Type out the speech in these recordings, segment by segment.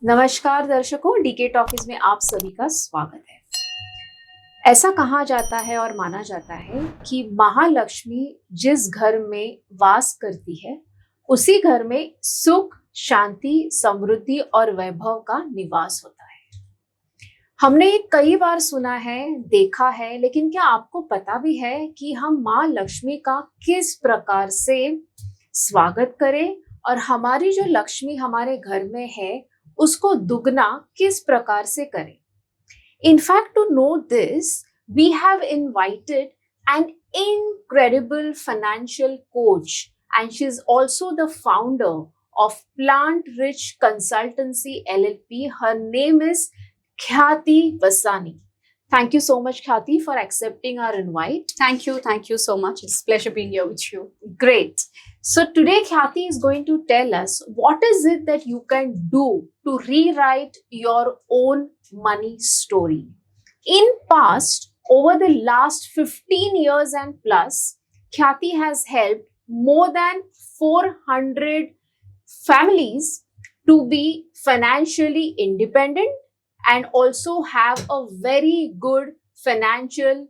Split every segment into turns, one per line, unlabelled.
नमस्कार दर्शकों, DK talkies में आप सभी का स्वागत है। ऐसा कहा जाता है और माना जाता है कि महालक्ष्मी जिस घर में वास करती है उसी घर में सुख, शांति, समृद्धि और वैभव का निवास होता है। हमने ये कई बार सुना है, देखा है, लेकिन क्या आपको पता भी है कि हम माँ लक्ष्मी का किस प्रकार से स्वागत करें और हमारी जो लक्ष्मी हमारे घर में है उसको दुगना किस प्रकार से करें? In fact, to know this, we have invited an incredible financial coach, and she's also the founder of Plant Rich Consultancy LLP. Her name is Khyati Vasani. Thank you so much, Khyati, for accepting our invite.
Thank you so much. It's a pleasure being here with you.
Great. So today Khyati is going to tell us what is it that you can do to rewrite your own money story. In past, over the last 15 years and plus, Khyati has helped more than 400 families to be financially independent and also have a very good financial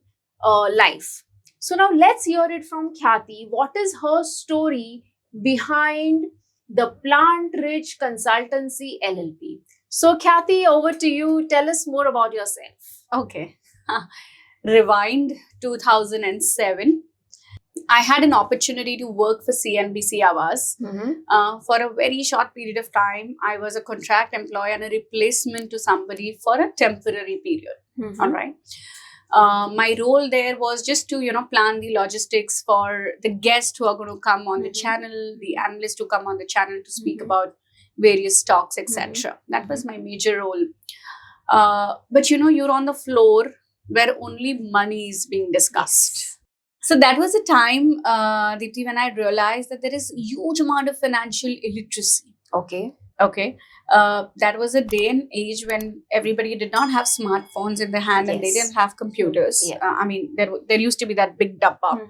life. So now let's hear it from Khyati. What is her story behind the Plant Rich Consultancy LLP? So Khyati, over to you. Tell us more about yourself.
Okay. Rewind 2007. I had an opportunity to work for CNBC Awas. For a very short period of time. I was a contract employee and a replacement to somebody for a temporary period. All right. My role there was just to, plan the logistics for the guests who are going to come on the channel, the analysts who come on the channel to speak about various stocks, etc. That was my major role. But you're on the floor where only money is being discussed. So that was a time, Deepti, when I realized that there is a huge amount of financial illiteracy.
Okay.
That was a day and age when everybody did not have smartphones in their hand and they didn't have computers. There used to be that big dabba.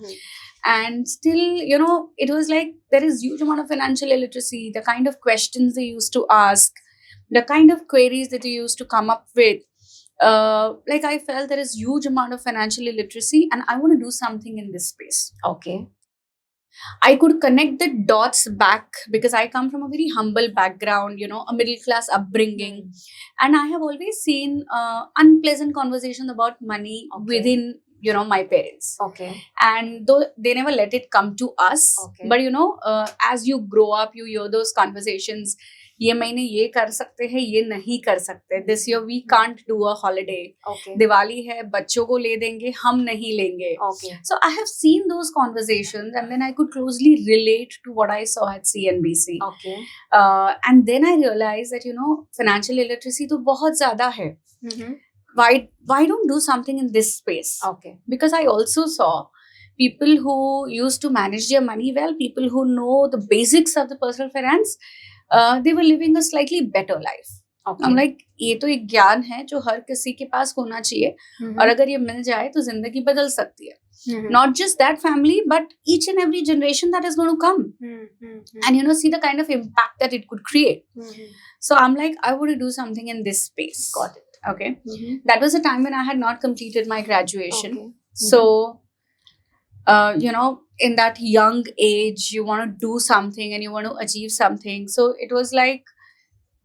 And still, it was like there is huge amount of financial illiteracy, the kind of questions they used to ask, the kind of queries that they used to come up with. I felt there is huge amount of financial illiteracy and I want to do something in this space.
Okay.
I could connect the dots back because I come from a very humble background, a middle class upbringing. And I have always seen unpleasant conversations about money within, my parents.
Okay.
And though they never let it come to us.
Okay.
But, as you grow up, you hear those conversations. ये महीने ये कर सकते हैं, ये नहीं कर सकते. This year we can't do a holiday.
Okay.
Diwali है, बच्चों को ले देंगे, हम नहीं लेंगे.
Okay.
So I have seen those conversations and then I could closely relate to what I saw at CNBC.
Okay.
And then I realized that, financial illiteracy तो बहुत ज़्यादा है. Why don't do something in this space?
Okay.
Because I also saw people who used to manage their money well, people who know the basics of the personal finance, they were living a slightly better life.
Okay.
I'm like, ये तो एक ज्ञान है जो हर किसी के पास होना चाहिए और अगर ये मिल जाए तो जिंदगी बदल सकती है. Not just that family, but each and every generation that is going to come. And see the kind of impact that it could create. So I'm like, I want to do something in this space.
Got it.
Okay. That was a time when I had not completed my graduation.
Okay.
So, in that young age, you want to do something and you want to achieve something. So it was like,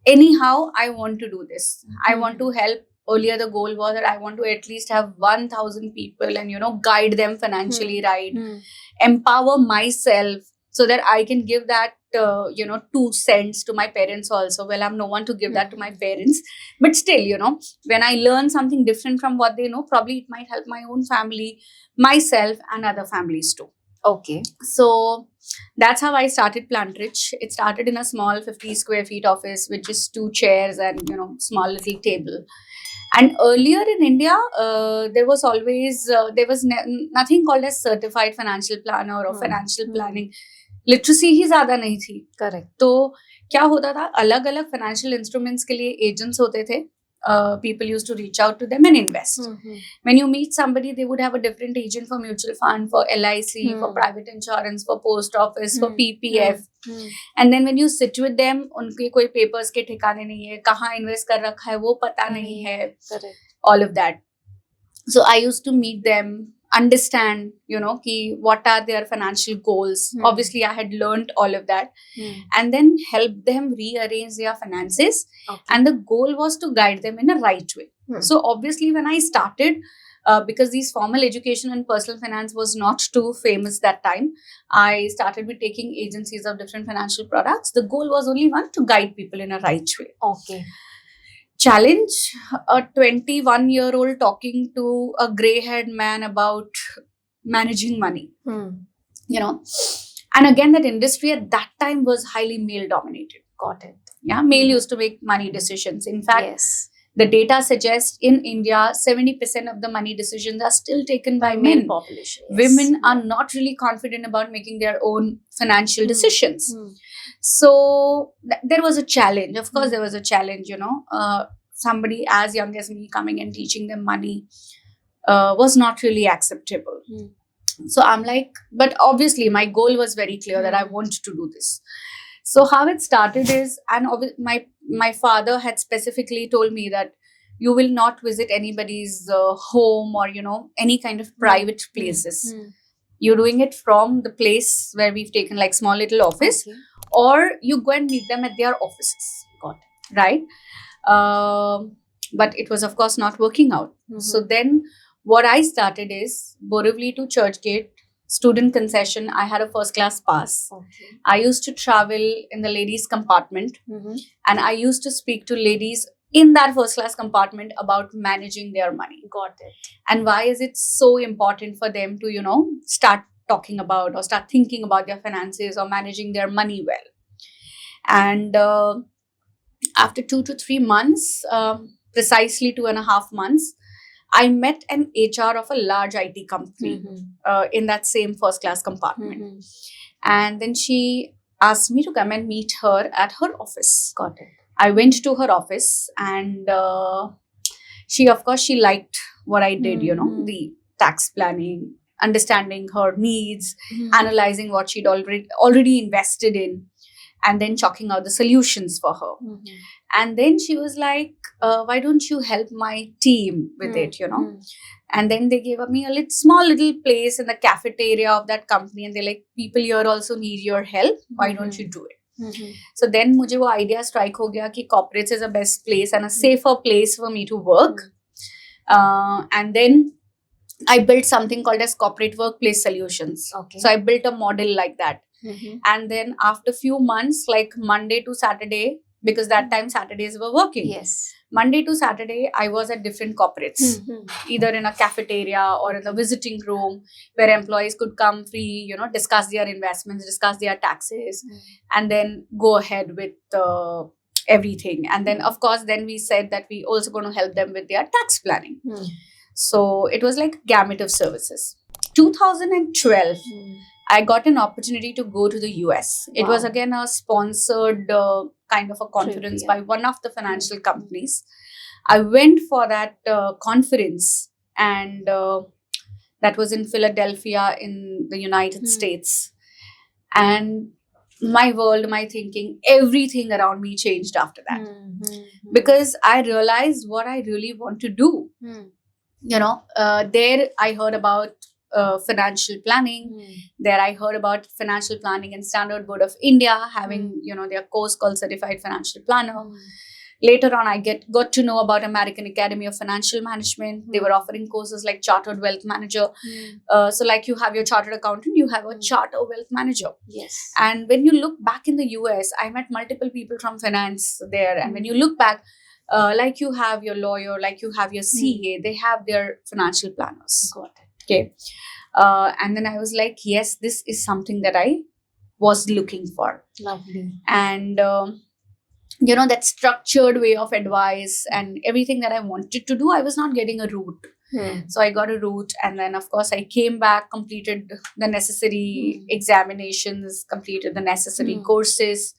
anyhow, I want to do this. I want to help. Earlier, the goal was that I want to at least have 1,000 people and, guide them financially right. Empower myself so that I can give that, 2 cents to my parents also. Well, I'm no one to give that to my parents. But still, when I learn something different from what they know, probably it might help my own family, myself and other families too.
Okay.
So that's how I started Plant Rich. It started in a small 50 square feet office with just 2 chairs and, small little table. And earlier in India, there was always, nothing called as certified financial planner or financial planning. Literacy ही ज्यादा नहीं थी.
Correct.
तो क्या होता था, अलग अलग फाइनेंशियल इंस्ट्रूमेंट्स के लिए एजेंट्स होते थे people used to reach out to them and invest. When you meet somebody, they would have a different agent for mutual fund, for LIC, for private insurance, for post office, for PPF. And then when you sit with them, उनके कोई papers के ठिकाने नहीं है, कहाँ invest कर रखा है वो पता नहीं है, all of that. So I used to meet them, understand, ki what are their financial goals. Obviously, I had learned all of that, and then help them rearrange their finances. Okay. And the goal was to guide them in a right way. So obviously, when I started, because these formal education and personal finance was not too famous that time, I started with taking agencies of different financial products. The goal was only one, to guide people in a right way.
Okay.
Challenge a 21-year-old talking to a gray-haired man about managing money. And again, that industry at that time was highly male-dominated.
Got it.
Yeah, male used to make money decisions. In fact, the data suggests in India, 70% of the money decisions are still taken by men.
Population.
Women are not really confident about making their own financial decisions. So there was a challenge. Of course, there was a challenge, somebody as young as me coming and teaching them money was not really acceptable. So I'm like, but obviously my goal was very clear that I want to do this. So how it started is, and my father had specifically told me that you will not visit anybody's home or, any kind of private places. You're doing it from the place where we've taken like small little office, or you go and meet them at their offices. Got it. Right? But it was, of course, not working out. So then what I started is Borivali to Churchgate, student concession. I had a first class pass. I used to travel in the ladies compartment, and I used to speak to ladies in that first class compartment about managing their money.
Got it.
And why is it so important for them to, start talking about or start thinking about their finances or managing their money well. And after 2 to 3 months, precisely 2.5 months, I met an HR of a large IT company in that same first class compartment. And then she asked me to come and meet her at her office.
Got it.
I went to her office, and she liked what I did, the tax planning, understanding her needs, analyzing what she'd already invested in, and then chalking out the solutions for her. And then she was like, why don't you help my team with it, And then they gave me a small little place in the cafeteria of that company, and they're like, people here also need your help. Why don't you do it? So then मुझे वो idea strike हो गया कि corporates is the best place and a safer place for me to work. And then I built something called as Corporate Workplace Solutions. So I built a model like that. And then after few months, like Monday to Saturday, because that time Saturdays were working. Monday to Saturday, I was at different corporates, either in a cafeteria or in the visiting room where employees could come free, discuss their investments, discuss their taxes, and then go ahead with everything. And then, of course, then we said that we also going to help them with their tax planning. So it was like gamut of services. 2012, I got an opportunity to go to the US. It was again a sponsored kind of a conference by one of the financial companies. I went for that conference, and that was in Philadelphia in the United States. And my world, my thinking, everything around me changed after that. Because I realized what I really want to do. There I heard about financial planning. There I heard about financial planning and Standard Board of India having, their course called Certified Financial Planner. Later on, I got to know about American Academy of Financial Management. They were offering courses like Chartered Wealth Manager. So like you have your Chartered Accountant, you have a Chartered Wealth Manager. And when you look back in the US, I met multiple people from finance there. And when you look back, like you have your lawyer, like you have your CA, they have their financial planners.
Got it.
Okay. And then I was like, yes, this is something that I was looking for.
Lovely.
And, that structured way of advice and everything that I wanted to do, I was not getting a route. So I got a route. And then, of course, I came back, completed the necessary examinations, completed the necessary courses.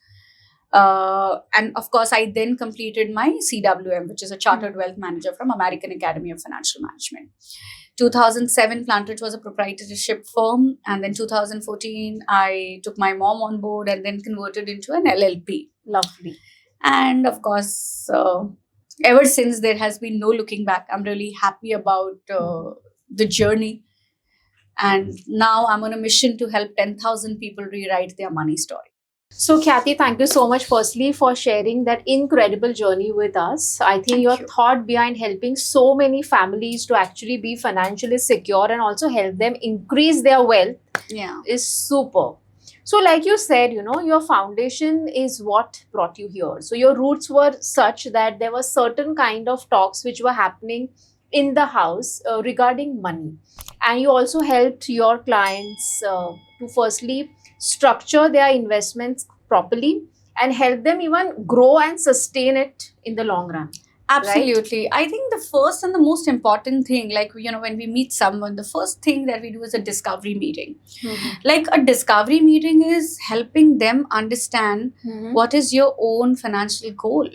And of course, I then completed my CWM, which is a Chartered Wealth Manager from American Academy of Financial Management. 2007, Plantridge was a proprietorship firm. And then 2014, I took my mom on board and then converted into an LLP.
Lovely.
And of course, ever since, there has been no looking back. I'm really happy about the journey. And now I'm on a mission to help 10,000 people rewrite their money story.
So, Khyati, thank you so much, firstly, for sharing that incredible journey with us. I think
Thank
your
you.
thought behind helping so many families to actually be financially secure and also help them increase their wealth
Yeah.
is super. So, like you said, your foundation is what brought you here. So, your roots were such that there were certain kind of talks which were happening in the house regarding money. And you also helped your clients to firstly structure their investments properly and help them even grow and sustain it in the long run.
Absolutely. I think the first and the most important thing, like, when we meet someone, the first thing that we do is a discovery meeting. Like, a discovery meeting is helping them understand what is your own financial goal.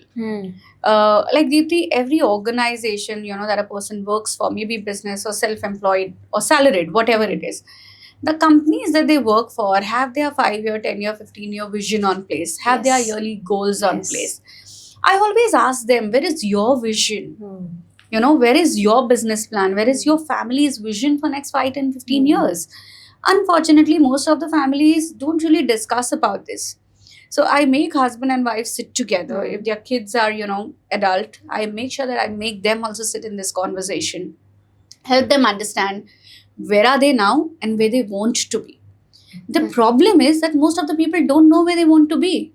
Like, Deepti, every organization, that a person works for, maybe business or self-employed or salaried, whatever it is, the companies that they work for have their 5-year, 10-year, 15-year vision on place, have their
Yes.
yearly goals on
Yes.
place. I always ask them, where is your vision? Where is your business plan? Where is your family's vision for next 5, 10, 15 years? Unfortunately, most of the families don't really discuss about this. So I make husband and wife sit together. If their kids are, adult, I make sure that I make them also sit in this conversation. Help them understand where are they now and where they want to be. The problem is that most of the people don't know where they want to be.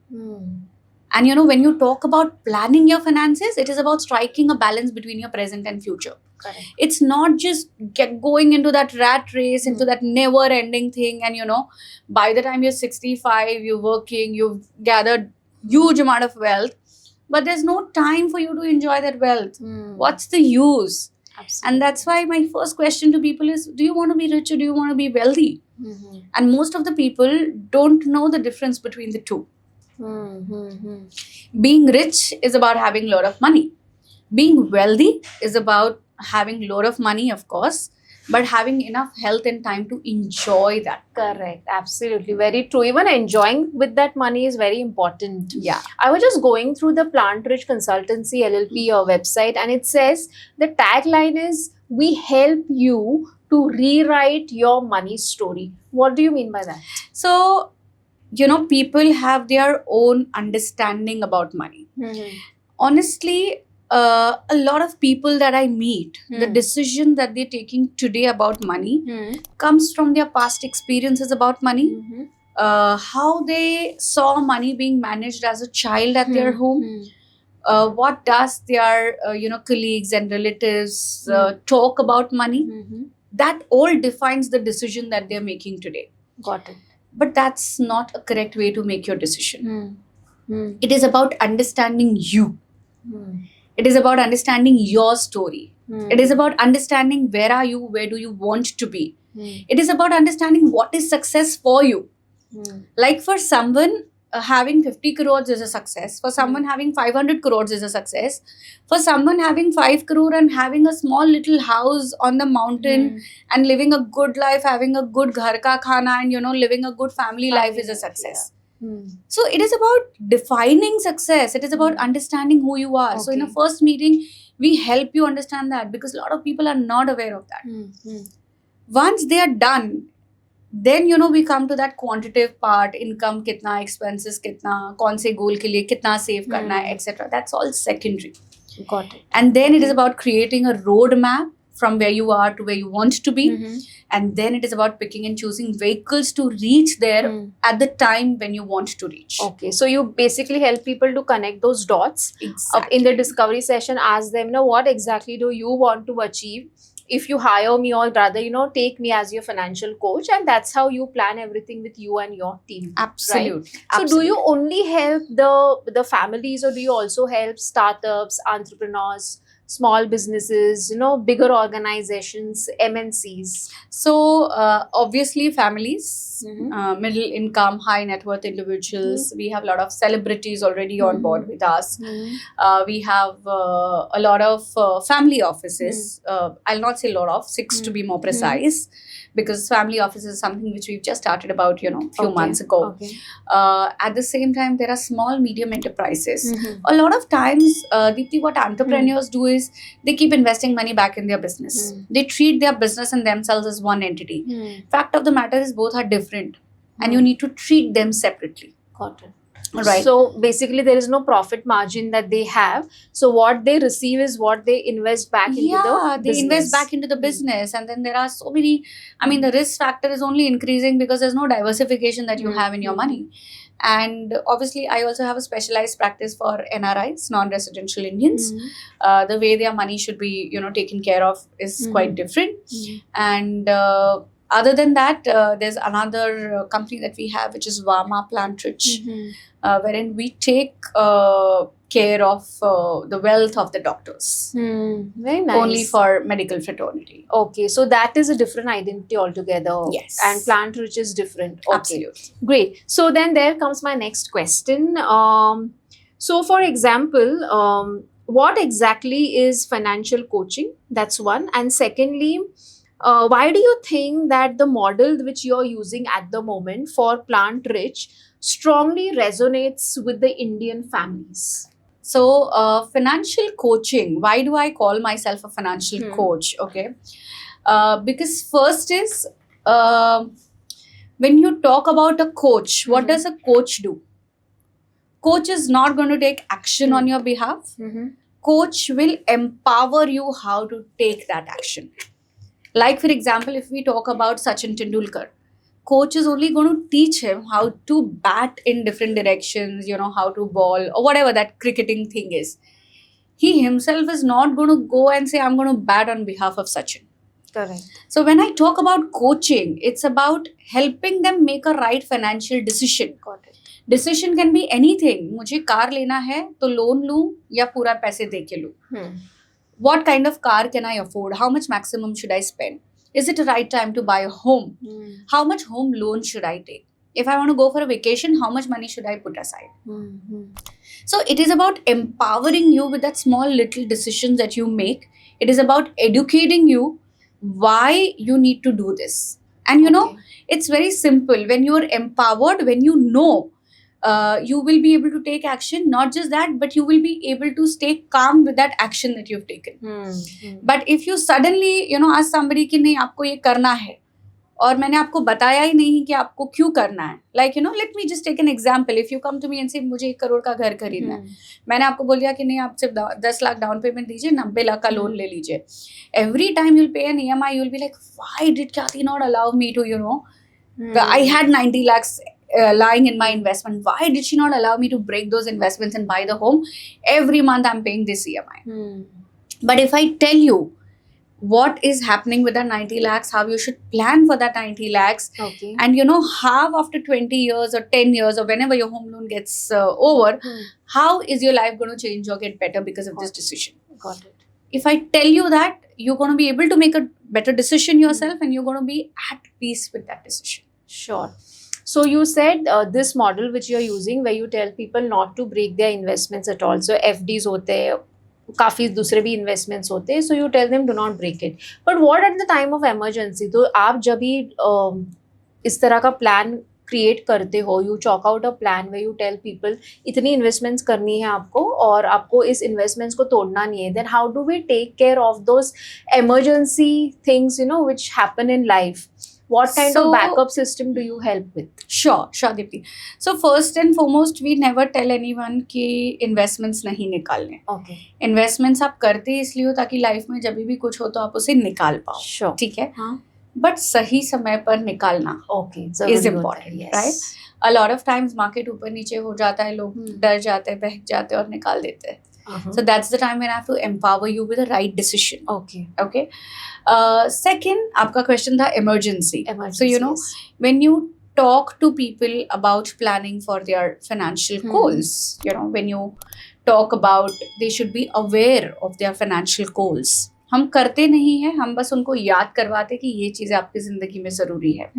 And when you talk about planning your finances, it is about striking a balance between your present and future.
Correct.
It's not just going into that rat race, into that never ending thing. And by the time you're 65, you're working, you've gathered huge amount of wealth, but there's no time for you to enjoy that wealth. What's the use?
Absolutely.
And that's why my first question to people is, do you want to be rich or do you want to be wealthy? And most of the people don't know the difference between the two. Being rich is about having a lot of money. Being wealthy is about having a lot of money, of course, but having enough health and time to enjoy that.
Correct. Absolutely. Very true. Even enjoying with that money is very important.
Yeah.
I was just going through the Plantridge Consultancy LLP website, and it says the tagline is, "We help you to rewrite your money story." What do you mean by that?
So, people have their own understanding about money. Honestly, a lot of people that I meet, the decision that they're taking today about money comes from their past experiences about money, how they saw money being managed as a child at their home, what does their colleagues and relatives talk about money. That all defines the decision that they're making today.
Got it.
But that's not a correct way to make your decision. It is about understanding you. It is about understanding your story. It is about understanding where are you, where do you want to be. It is about understanding what is success for you. Like, for someone, having 50 crores is a success. For someone, having 500 crores is a success. For someone, having 5 crore and having a small little house on the mountain and living a good life, having a good ghar ka khana and living a good family life is a success. So it is about defining success. It is about understanding who you are. So in a first meeting, we help you understand that, because a lot of people are not aware of that. Once they are done, then we come to that quantitative part: income kitna, expenses kitna, kaun se goal ke liye kitna save karna hai, etc. That's all secondary.
Got it.
And then it is about creating a roadmap from where you are to where you want to be. And then it is about picking and choosing vehicles to reach there at the time when you want to reach.
Okay, so you basically help people to connect those dots.
Exactly.
In the discovery session, ask them, what exactly do you want to achieve? If you hire me, or rather, take me as your financial coach, and that's how you plan everything with you and your team.
Absolutely.
Right? So do you only help the families, or do you also help startups, entrepreneurs, small businesses, bigger organizations, MNCs?
So obviously families,
Mhm.
middle income, high net worth individuals. We have a lot of celebrities already on board with us.
Mhm.
We have a lot of family offices. I'll not say a lot of, 6 to be more precise, because family offices is something which we've just started about, few
Okay.
months ago.
Okay.
At the same time, there are small, medium enterprises.
Mhm.
A lot of times, Deepti, what entrepreneurs do is they keep investing money back in their business. They treat their business and themselves as one entity. Fact of the matter is both are different, and you need to treat them separately.
Got it.
Right.
So basically, there is no profit margin that they have. So what they receive is what they invest back into the
they
business.
invest back into the business, and then there are so many. I mean, the risk factor is only increasing because there's no diversification that you have in your money. And obviously, I also have a specialized practice for NRIs, non-residential Indians. The way their money should be, taken care of is quite different. And other than that, there's another company that we have, which is Vama Plantrich, wherein we take care of the wealth of the doctors.
Very nice.
Only for medical fraternity.
Okay, so that is a different identity altogether.
Yes.
And Plantrich is different. Okay.
Absolutely.
Great. So then there comes my next question. So for example, what exactly is financial coaching? That's one. And secondly, why do you think that the model which you're using at the moment for Plantrich strongly resonates with the Indian families?
So financial coaching, why do I call myself a financial coach? Okay. Because first is, when you talk about a coach, what does a coach do? Coach is not going to take action on your behalf. Coach will empower you how to take that action. Like, for example, if we talk about Sachin Tendulkar, coach is only going to teach him how to bat in different directions, how to ball, or whatever that cricketing thing is. He himself is not going to go and say, I'm going to bat on behalf of Sachin.
Correct.
So when I talk about coaching, it's about helping them make a right financial decision.
Got it.
Decision can be anything. मुझे car लेना है तो loan लूं या पूरा पैसे दे के लूं. What kind of car can I afford? How much maximum should I spend? Is it the right time to buy a home? How much home loan should I take? If I want to go for a vacation, how much money should I put aside? So it is about empowering you with that small little decisions that you make. It is about educating you why you need to do this. And it's very simple. When you are empowered, when you know, you will be able to take action. Not just that, but you will be able to stay calm with that action that you've taken. But if you suddenly, ask somebody कि नहीं आपको ये करना है और मैंने आपको बताया ही नहीं कि आपको क्यों करना है. Like, let me just take an example. If you come to me and say मुझे 1 करोड़ का घर खरीदना है, मैंने आपको बोल दिया कि नहीं आप सिर्फ 10 लाख डाउन पेमेंट दीजिए, 90 लाख का लोन ले लीजिए. Every time you'll pay an EMI, you'll be like, why did Kathy not allow me to, I had 90 lakhs lying in my investment. Why did she not allow me to break those investments and buy the home? Every month I'm paying this EMI. But if I tell you what is happening with that 90 lakhs, how you should plan for that 90 lakhs,
Okay.
and how after 20 years or 10 years or whenever your home loan gets over, how is your life going to change or get better because of this decision?
Got it.
If I tell you that, you're going to be able to make a better decision yourself, and you're going to be at peace with that decision.
Sure. So you said this model which you're using, where you tell people not to break their investments at all. So FDs होते हैं, काफी दूसरे भी investments होते हैं. So you tell them do not break it. But what at the time of emergency? तो आप जब भी इस तरह का plan create करते हो, you chalk out a plan where you tell people इतनी investments करनी है आपको और आपको इस investments को तोड़ना नहीं है. Then how do we take care of those emergency things, which happen in life? What kind of backup system do you help with?
Sure, Deepti. So first and foremost, we never tell anyone कि investments नहीं निकालने.
Okay.
Investments आप करते इसलिए हो ताकि life में जब भी कुछ हो तो आप उसे निकाल पाओ.
Sure.
ठीक है.
हाँ.
But सही समय पर निकालना is important,
yes.
right? A lot of times market ऊपर नीचे हो जाता है, लोग डर जाते हैं, बहक जाते हैं और निकाल देते हैं. So that's the time when I have to empower you with the right decision. Okay. Second, आपका question था emergency. So
yes.
when you talk to people about planning for their financial goals, when you talk about they should be aware of their financial goals. हम करते नहीं हैं, हम बस उनको याद करवाते कि ये चीज़ें आपकी ज़िंदगी में ज़रूरी है.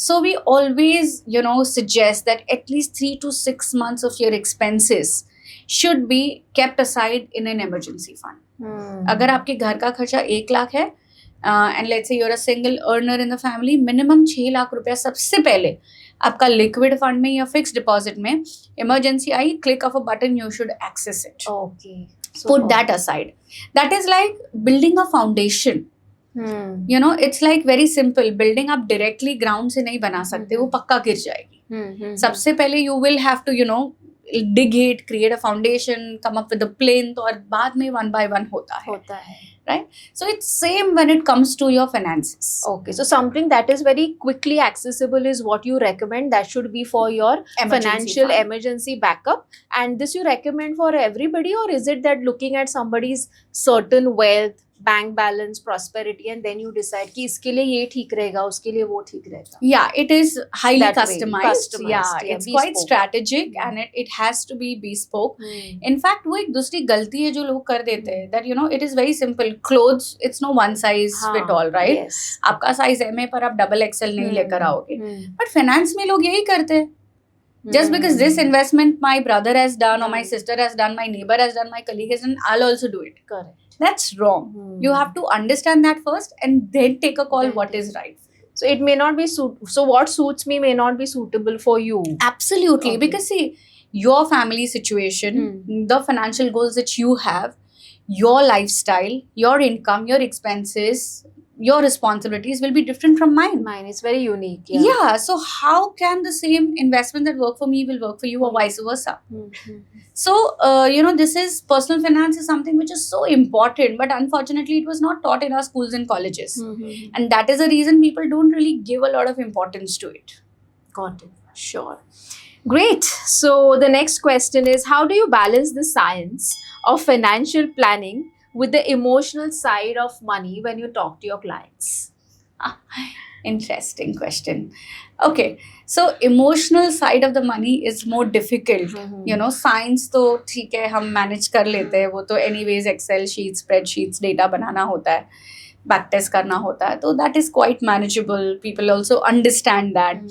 So we always, suggest that at least 3 to 6 months of your expenses should be kept aside in an emergency fund. अगर आपके घर का खर्चा 1 लाख है and let's say you're a single earner in the family, minimum 6 lakh रुपया सबसे पहले आपका लिक्विड फंड में या फिक्स डिपॉजिट में, इमरजेंसी आई, click of a button, you should access it.
Okay.
Put that aside. That is like building a foundation. It's like very simple. Building up directly ground से नहीं बना सकते, वो पक्का गिर जाएगी. सबसे पहले you will have to dig it, create a foundation, come up with a plinth, और बाद में one by one होता है. Right? So it's same when it comes to your finances.
Okay, so something that is very quickly accessible is what you recommend. That should be for your financial emergency backup. And this you recommend for everybody, or is it that looking at somebody's certain wealth, bank balance, prosperity, and then you decide कि इसके लिए ये ठीक रहेगा, उसके लिए वो ठीक रहेगा?
Yeah, it is highly
That way,
customized. Yeah, it's
bespoke.
quite strategic and it has to be bespoke. In fact, वो एक दूसरी गलती है जो लोग कर देते हैं, that it is very simple. Clothes, it's no one size fit all, right?
Yes.
आपका size M है पर आप double XL नहीं लेकर आओगे. But finance में लोग यही करते हैं. Just because this investment my brother has done, or my sister has done, my neighbor has done, my colleague has done, I'll also do it.
Correct.
That's wrong. You have to understand that first and then take a call what is right.
So it may not be so what suits me may not be suitable for you.
Absolutely.
Okay.
Because see, your family situation, the financial goals that you have, your lifestyle, your income, your expenses, your responsibilities will be different from mine.
Mine is very unique.
Yeah. So how can the same investment that work for me will work for you, or vice versa? So, this is personal finance is something which is so important, but unfortunately it was not taught in our schools and colleges. And that is the reason people don't really give a lot of importance to it.
Got it. Sure. Great. So the next question is, how do you balance the science of financial planning with the emotional side of money when you talk to your clients?
Interesting question. Okay, so emotional side of the money is more difficult. Science तो ठीक है, हम manage कर लेते हैं, वो तो anyways Excel sheets, spreadsheets, data बनाना होता है, back test करना होता है, तो that is quite manageable. People also understand that.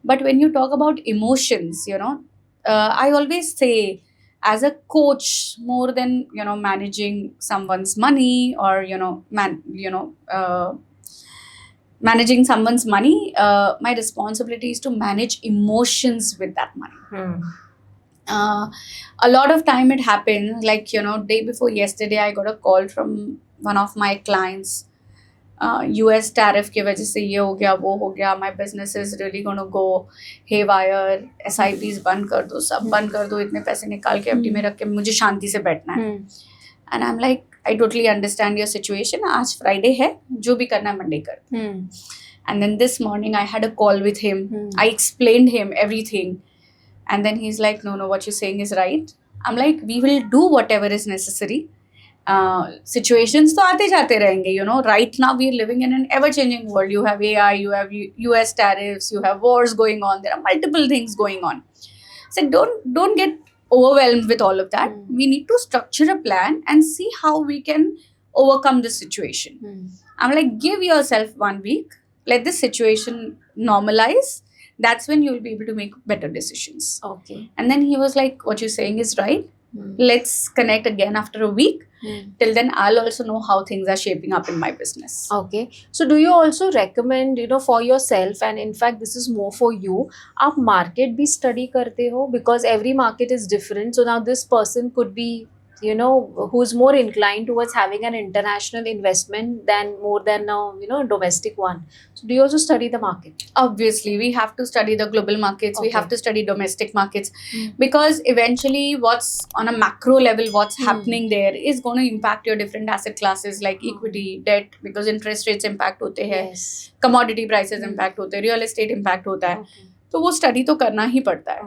But when you talk about emotions, I always say, as a coach, more than managing someone's money or managing someone's money, my responsibility is to manage emotions with that money. A lot of time it happens, like day before yesterday I got a call from one of my clients. US tariff की वजह से ये हो गया, वो हो गया, my business is really going to go haywire, SIPs बंद कर दो, सब बंद कर दो, इतने पैसे निकाल के FD में रख के मुझे शांति से बैठना है. And I'm like, I totally understand your situation. आज Friday है, जो भी करना है Monday कर. And then this morning I had a call with him. I explained him everything. And then he's like, no, what you're saying is right. I'm like, we will do whatever is necessary. Situations तो आते जाते रहेंगे, right now we are living in an ever changing world. You have AI, you have US tariffs, you have wars going on, there are multiple things going on. So don't get overwhelmed with all of that. We need to structure a plan and see how we can overcome this situation. I'm like, give yourself 1 week, let this situation normalize. That's when you will be able to make better decisions.
Okay.
And then he was like, what you're saying is right. Let's connect again after a week. Till then, I'll also know how things are shaping up in my business.
Okay. So do you also recommend, for yourself, and in fact, this is more for you, आप market भी study करते हो? Because every market is different. So now this person could be, who's more inclined towards having an international investment than more than a, domestic one. So do you also study the market?
Obviously, we have to study the global markets.
Okay.
We have to study domestic markets because eventually what's on a macro level, what's happening there is going to impact your different asset classes like equity, debt, because interest rates impact होते हैं,
Yes.
commodity prices impact होते हैं, real estate impact होता है. तो वो study तो करना ही पड़ता है.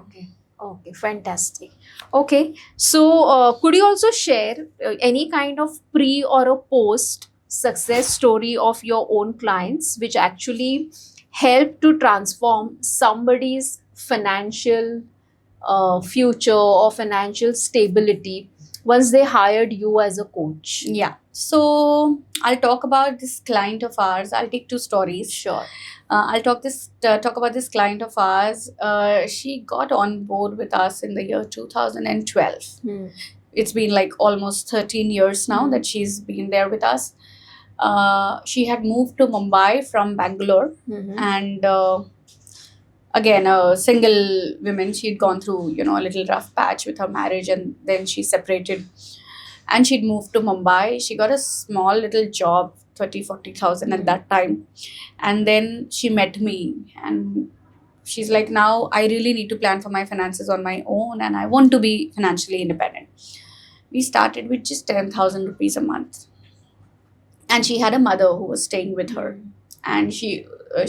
Okay, fantastic. Okay, so could you also share any kind of pre or a post success story of your own clients which actually help to transform somebody's financial future or financial stability once they hired you as a coach?
Yeah. So I'll talk about this client of ours. I'll take two stories.
Sure.
I'll talk about this client of ours. She got on board with us in the year 2012.
Hmm.
It's been like almost 13 years now
Hmm.
that she's been there with us. She had moved to Mumbai from Bangalore,
Mhm.
and again, a single woman. She'd gone through, a little rough patch with her marriage, and then she separated, and she'd moved to Mumbai. She got a small little job, 30,000-40,000 at that time, and then she met me, and she's like, now I really need to plan for my finances on my own, and I want to be financially independent. We started with just 10,000 rupees a month, and she had a mother who was staying with her, and she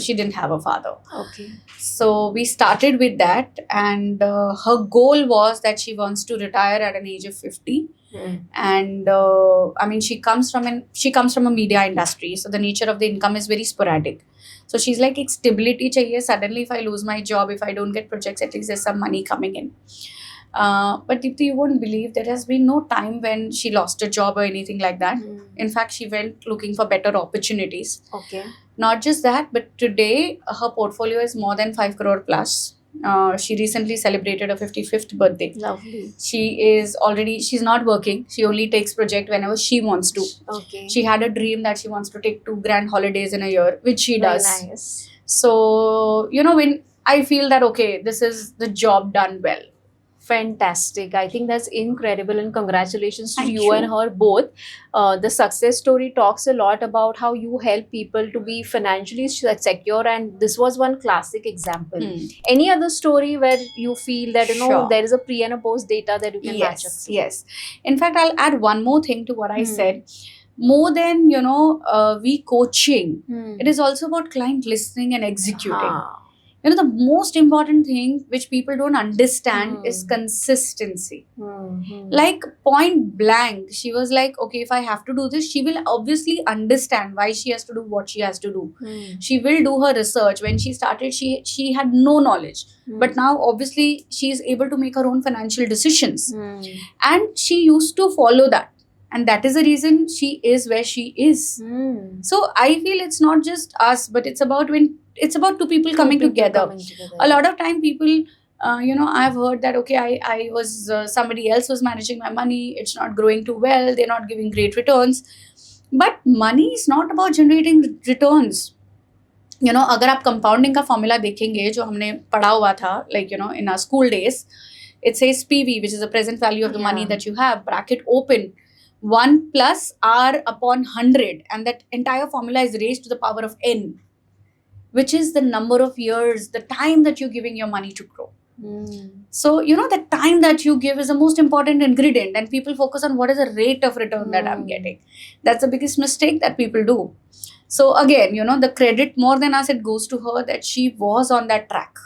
didn't have a father.
Okay.
So we started with that, and her goal was that she wants to retire at an age of 50.
Hmm.
And I mean, she comes from a media industry, so the nature of the income is very sporadic. So she's like, "Ek stability chahiye. Suddenly, if I lose my job, if I don't get projects, at least there's some money coming in." But Deepti, you won't believe, there has been no time when she lost a job or anything like that.
Hmm.
In fact, she went looking for better opportunities.
Okay.
Not just that, but today her portfolio is more than 5 crore plus. She recently celebrated her 55th birthday.
Lovely.
She's not working. She only takes project whenever she wants to.
Okay.
She had a dream that she wants to take 2 grand holidays in a year, which she
Very
does.
nice.
So, when I feel that, okay, this is the job done well.
Fantastic. I think that's incredible, and congratulations to
Thank
you
you.
and her both. The success story talks a lot about how you help people to be financially secure, and this was one classic example. Any other story where you feel that
Sure.
there is a pre and a post data that you can match up to?
Yes. In fact, I'll add one more thing to what I
Hmm.
said. More than, we coaching,
Hmm.
it is also about client listening and executing.
Ah.
The most important thing which people don't understand
Hmm.
is consistency.
Hmm. Hmm.
Like point blank, she was like, okay, if I have to do this, she will obviously understand why she has to do what she has to do.
Hmm.
She will do her research. When she started, she had no knowledge.
Hmm.
But now, obviously, she is able to make her own financial decisions.
Hmm.
And she used to follow that. And that is the reason she is where she is.
Hmm.
So I feel it's not just us, but it's about two people coming
Two people
together.
coming together.
A lot of time people, I've heard that, okay, I was, somebody else was managing my money. It's not growing too well. They're not giving great returns. But money is not about generating returns. अगर आप compounding का formula देखेंगे जो हमने पढ़ा हुआ था, like, in our school days, it says PV, which is the present value of the money
Yeah.
that you have, bracket open, 1 plus R upon 100, and that entire formula is raised to the power of N, which is the number of years, the time that you're giving your money to grow.
Hmm.
So, the time that you give is the most important ingredient, and people focus on what is the rate of return that I'm getting. That's the biggest mistake that people do. So again, the credit, more than us, it goes to her that she was on that track.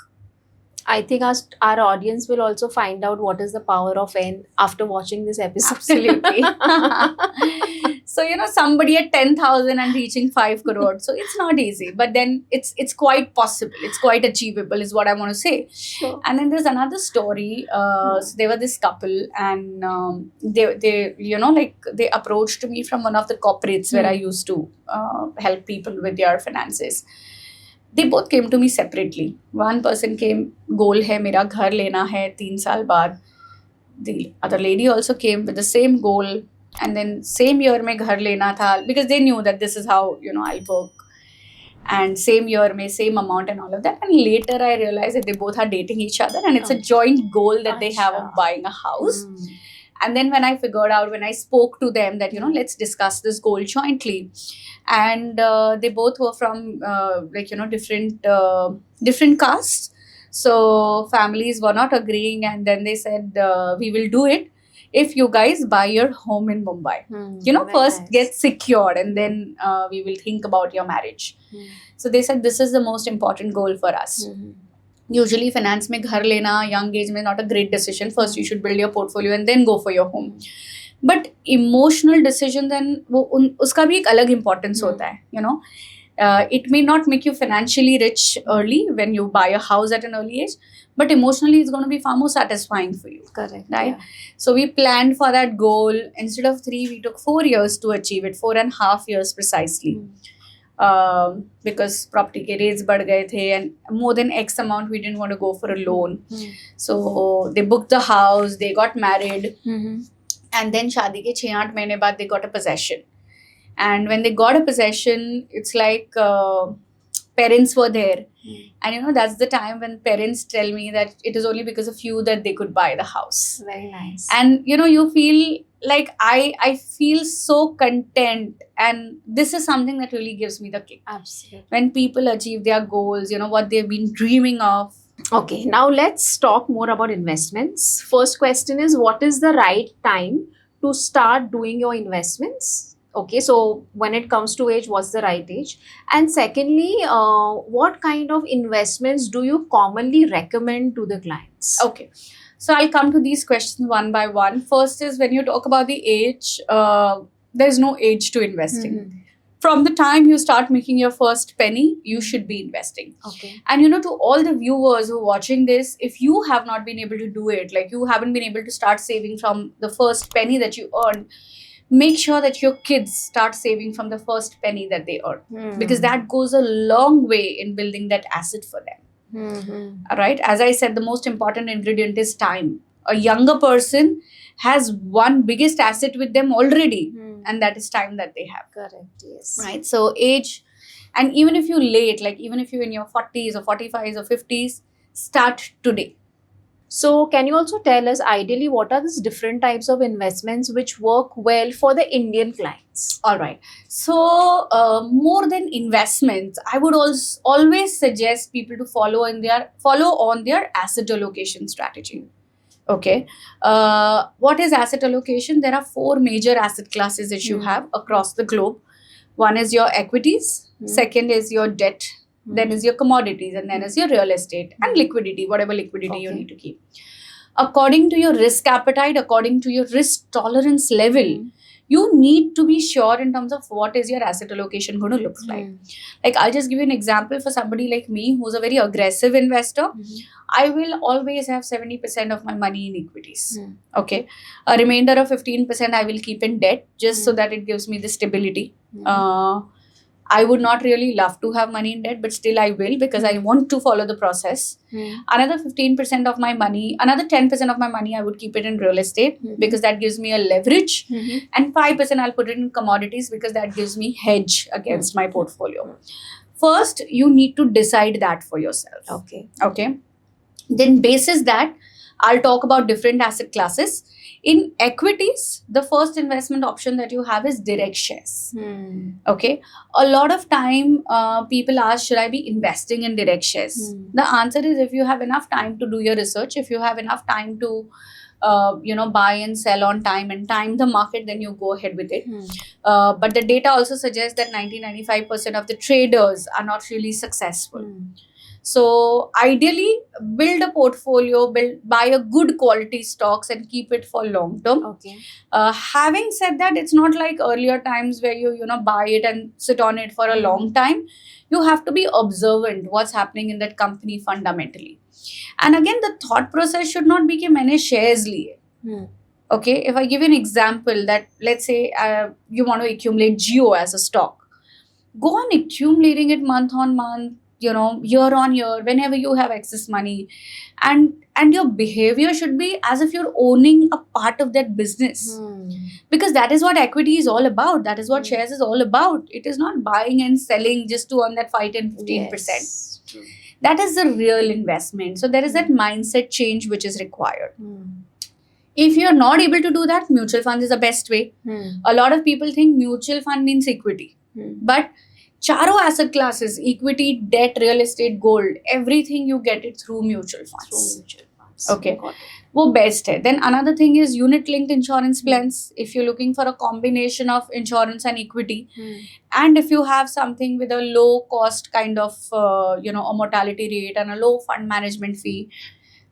I think our audience will also find out what is the power of N after watching this episode.
Absolutely. So, somebody at 10,000 and reaching 5 crore. So it's not easy, but then it's quite possible. It's quite achievable is what I want to say.
Sure.
And then there's another story. So they were this couple, and they approached me from one of the corporates where I used to help people with their finances. They both came to me separately. One person came, goal hai mera ghar lena hai 3 saal baad. The other lady also came with the same goal, and then same year mein ghar lena tha, because they knew that this is how I'll work. And same year mein same amount and all of that. And later I realized that they both are dating each other, and it's a joint goal that they have of
Acha.
buying a house.
Hmm.
And then when I figured out, when I spoke to them that, let's discuss this goal jointly. And they both were from, different castes. So families were not agreeing. And then they said, we will do it if you guys buy your home in Mumbai.
Hmm. Very
First
nice.
get secured, and then we will think about your marriage.
Hmm.
So they said, this is the most important goal for us.
Hmm.
Usually finance में घर लेना young age में not a great decision. First you should build your portfolio and then go for your home. But emotional decision then वो उसका भी एक अलग importance होता है, It may not make you financially rich early when you buy a house at an early age, but emotionally it's going to be far more satisfying for you.
Correct.
Right. So we planned for that goal. Instead of 3, we took 4 years to achieve it, 4.5 years precisely. Because property ke rates बढ़ गए थे and more than X amount we didn't want to go for a loan. So they booked the house, they got married, and then शादी के 6-8 महीने बाद they got a possession. And when they got a possession, it's like parents were there. And you know, that's the time when parents tell me that it is only because of you that they could buy the house.
Very nice.
And you know, you feel like I feel so content, and this is something that really gives me the kick.
Absolutely.
When people achieve their goals, you know, what they've been dreaming of.
Okay, now let's talk more about investments. First question is, what is the right time to start doing your investments? Okay, so when it comes to age, what's the right age? And secondly, what kind of investments do you commonly recommend to the clients?
Okay, so I'll come to these questions one by one. First is, when you talk about the age, there's no age to investing. From the time you start making your first penny, you should be investing.
Okay.
And you know, to all the viewers who are watching this, if you have not been able to do it, like you haven't been able to start saving from the first penny that you earn, make sure that your kids start saving from the first penny that they earn, because that goes a long way in building that asset for them. All right. As I said, the most important ingredient is time. A younger person has one biggest asset with them already, and that is time that they have.
Correct. Yes.
Right. So age, and even if you're late, like even if you're in your 40s or 45s or 50s, start today.
So can you also tell us, ideally, what are these different types of investments which work well for the Indian clients?
All right. So more than investments, I would always suggest people to follow on their asset allocation strategy. Okay. What is asset allocation? There are 4 major asset classes that you have across the globe. One is your equities, second is your debt, then is your commodities, and then is your real estate and liquidity, whatever liquidity you need to keep. According to your risk appetite, according to your risk tolerance level, you need to be sure in terms of what is your asset allocation going to look like. Like, I'll just give you an example. For somebody like me who's a very aggressive investor, I will always have 70% of my money in equities. Okay. A remainder of 15% I will keep in debt, just so that it gives me the stability. I would not really love to have money in debt, but still I will, because I want to follow the process. Another 15% of my money, another 10% of my money, I would keep it in real estate, because that gives me a leverage. And 5% I'll put it in commodities, because that gives me hedge against my portfolio. First, you need to decide that for yourself. Okay. Then basis that, I'll talk about different asset classes. In equities, the first investment option that you have is direct shares. Okay. A lot of time, people ask, should I be investing in direct shares? The answer is, if you have enough time to do your research, if you have enough time to buy and sell on time and time the market, then you go ahead with it. But the data also suggests that 90-95% of the traders are not really successful. So ideally, build a portfolio, buy a good quality stocks and keep it for long term.
Okay.
Having said that, it's not like earlier times where you buy it and sit on it for a long time. You have to be observant what's happening in that company fundamentally. And again, the thought process should not be कि मैंने shares लिए. Okay, if I give you an example, that let's say you want to accumulate Jio as a stock, go on accumulating it month on month, year on year, whenever you have excess money, and your behavior should be as if you're owning a part of that business, because that is what equity is all about. That is what shares is all about. It is not buying and selling just to earn that 5-15%.
Yes.
That is the real investment. So there is that mindset change which is required. If you're not able to do that, mutual funds is the best way. A lot of people think mutual fund means equity, but charo asset classes, equity, debt, real estate, gold, everything you get it through mutual funds. Okay, वो best है. Then another thing is unit linked insurance plans. If you're looking for a combination of insurance and equity, and if you have something with a low cost kind of a mortality rate and a low fund management fee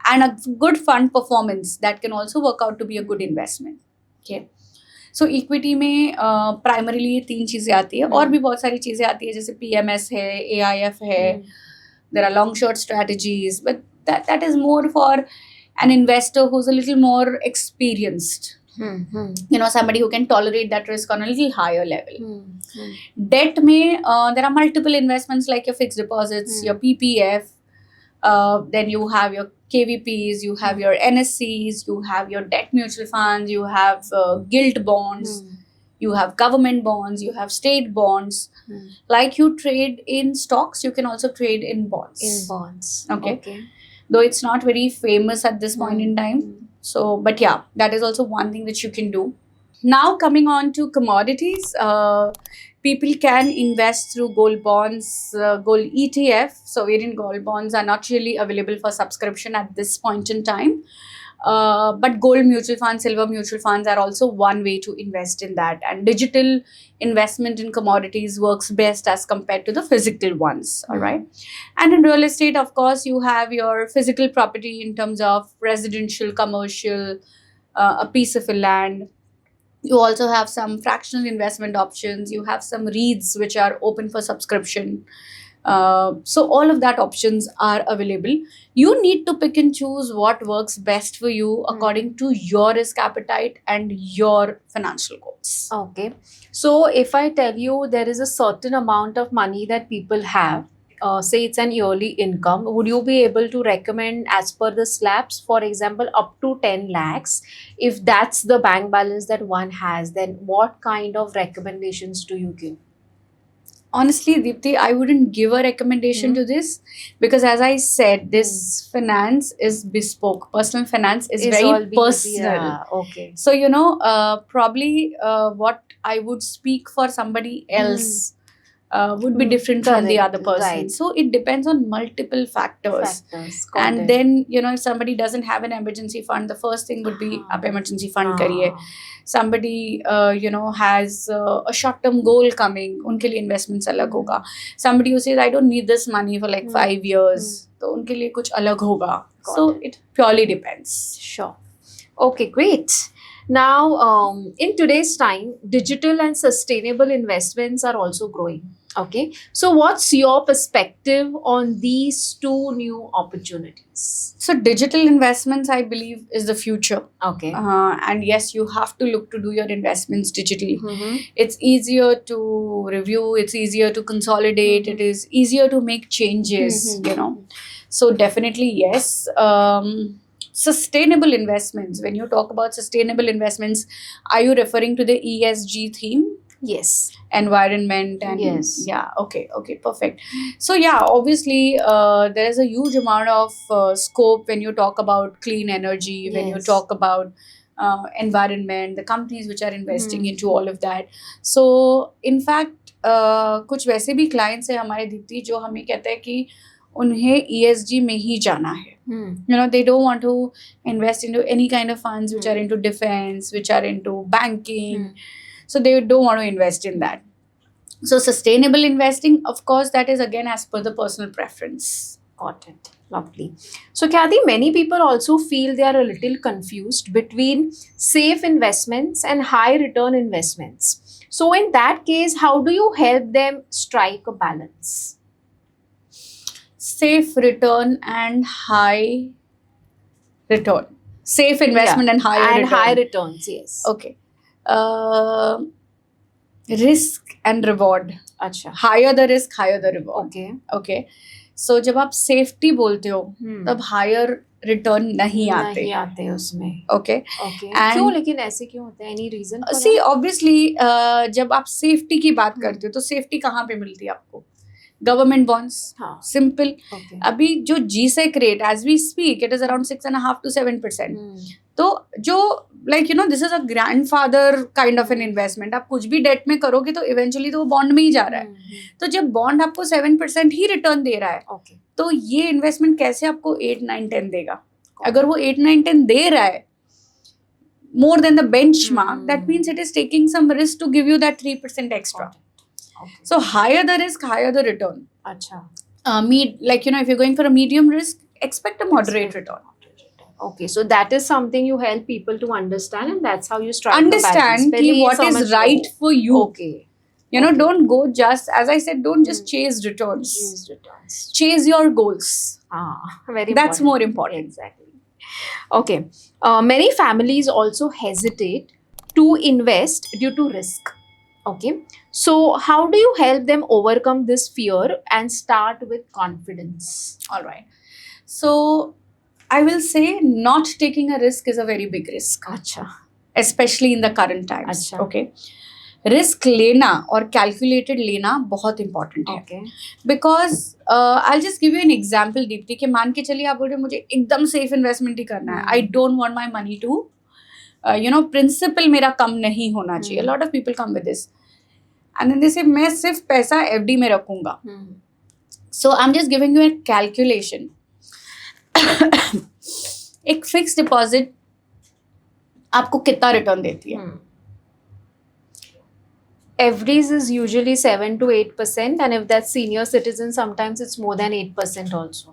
and a good fund performance, that can also work out to be a good investment. Okay. So equity में primarily ये 3 चीज़ें आती है, और भी बहुत सारी चीज़ें आती है, जैसे PMS है, AIF है, there are long short strategies, but that is more for an investor who's a little more experienced, somebody who can tolerate that risk on a little higher level. Debt mein there are multiple investments like your fixed deposits, your PPF, then you have your KVPs, you have your NSCs, you have your debt mutual funds, you have gilt bonds, you have government bonds, you have state bonds. Like you trade in stocks, you can also trade in bonds. Okay. Though it's not very famous at this point in time. So, but yeah, that is also one thing that you can do. Now coming on to commodities, people can invest through gold bonds, gold ETF. Sovereign gold bonds are not really available for subscription at this point in time. But gold mutual funds, silver mutual funds are also one way to invest in that. And digital investment in commodities works best as compared to the physical ones. All right. And in real estate, of course, you have your physical property in terms of residential, commercial, a piece of a land. You also have some fractional investment options. You have some REITs which are open for subscription. So all of that options are available. You need to pick and choose what works best for you according to your risk appetite and your financial goals.
Okay. So if I tell you there is a certain amount of money that people have, say it's an yearly income, would you be able to recommend as per the slabs, for example, up to 10 lakhs? If that's the bank balance that one has, then what kind of recommendations do you give?
Honestly, Deepti, I wouldn't give a recommendation to this, because as I said, this finance is bespoke. Personal finance is very personal.
Yeah, okay.
So, probably what I would speak for somebody else would be different from the other person.
Right.
So it depends on multiple factors. And then, if somebody doesn't have an emergency fund, the first thing would be up emergency fund kariye. Somebody, has a short-term goal coming, unke liye investments alag hoga. Somebody who says, I don't need this money for like 5 years, to unke liye kuch alag hoga. So it purely depends.
Sure. Okay, great. Now, in today's time, digital and sustainable investments are also growing. Okay. So what's your perspective on these two new opportunities?
So digital investments, I believe, is the future.
Okay.
And yes, you have to look to do your investments digitally. It's easier to review. It's easier to consolidate. It is easier to make changes, So definitely, yes. Sustainable investments. When you talk about sustainable investments, are you referring to the ESG theme?
Yes.
Environment and
yes.
Yeah. Okay. Perfect. So yeah, obviously, there is a huge amount of scope when you talk about clean energy. When you talk about environment, the companies which are investing into all of that. So in fact, कुछ वैसे भी clients हैं हमारे दीप्ति जो हमें कहते हैं कि उन्हें ESG में ही जाना है. They don't want to invest into any kind of funds which are into defense, which are into banking. So they don't want to invest in that. So sustainable investing, of course, that is again as per the personal preference.
Got it. Lovely. So Khyati, many people also feel they are a little confused between safe investments and high return investments. So in that case, how do you help them strike a balance?
Safe return and high return. Safe investment and higher return.
And high returns, yes.
Okay. Risk and reward.
अच्छा.
Higher the risk, higher the reward.
Okay.
So जब आप safety बोलते हो, तब higher return नहीं
आते उसमें.
Okay.
And क्यों, लेकिन ऐसे क्यों होता है? Any reason?
See, obviously, जब आप safety की बात करते हो, तो safety कहाँ पे मिलती है आपको? Government bonds. Simple.
Okay.
अभी जो GSEC rate, as we speak, it is around 6.5 to 7%. तो जो this is a grandfather kind of an investment. आप कुछ भी डेट में करोगे तो इवेंचुअली तो वो बॉन्ड में ही जा रहा है. तो जब बॉन्ड आपको 7% ही रिटर्न दे रहा है, तो ये इन्वेस्टमेंट कैसे आपको 8, 9, 10 देगा? अगर वो 8, 9, 10 दे रहा है more than the benchmark, that means it is taking some risk to give you that 3% extra. So higher the risk, higher the return.
Acha.
If you're going for a medium risk, expect a moderate return.
Okay, so that is something you help people to understand, and that's how you strike the balance.
Understand
पहले
कि
ये
what is
समझ
right
low.
for you.
Okay.
You know,
Okay.
don't go just, as I said, don't just
Hmm.
chase returns.
Choose returns.
Chase your goals.
Very
That's
important.
more important.
Exactly. Okay. Many families also hesitate to invest due to risk. Okay. So, how do you help them overcome this fear and start with confidence?
All right. So, I will say not taking a risk is a very big risk,
Acha.
especially in the current times.
अच्छा.
Okay. Risk लेना और calculated लेना बहुत important है.
Okay.
Because I just give you an example Deepti कि मान के चलिए आप बोल रहे हो मुझे एकदम सेफ इन्वेस्टमेंट ही करना है. I don't want my money to principal मेरा कम नहीं होना चाहिए. Lot of people come with this and then they say मैं सिर्फ पैसा एफडी में रखूंगा. So I am just giving you a calculation. एक फिक्स डिपॉजिट आपको कितना रिटर्न देती है?
FDs is usually 7 to 8%, and if that's senior citizen, sometimes it's more than 8% also.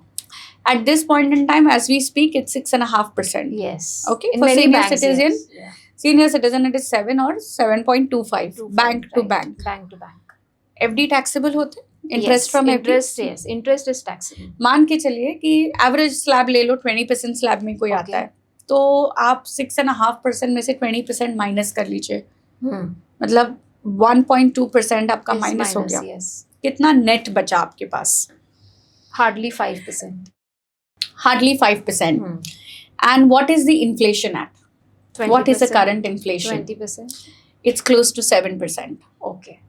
At this point in time, as we speak, it's 6.5%.
Yes.
Okay.
In
For
many
senior
banks,
citizen,
yes. Yeah.
senior citizen it is 7 or 7.25. Bank to
Right.
bank.
Bank to bank.
FD taxable होते? Interest
Yes,
from
interest,
FD?
yes. Interest is taxable.
मान के चलिए कि average slab ले लो, 20% slab में कोई आता है, तो आप 6.5% में से 20% माइनस कर लीजिए. मतलब 1.2% आपका
Is
माइनस हो
minus,
गया.
yes.
कितना नेट बचा आपके पास?
Hardly 5%.
Hardly 5%. And what is the inflation at?
20%.
What is the current inflation?
20%.
It's close to 7%.
Okay.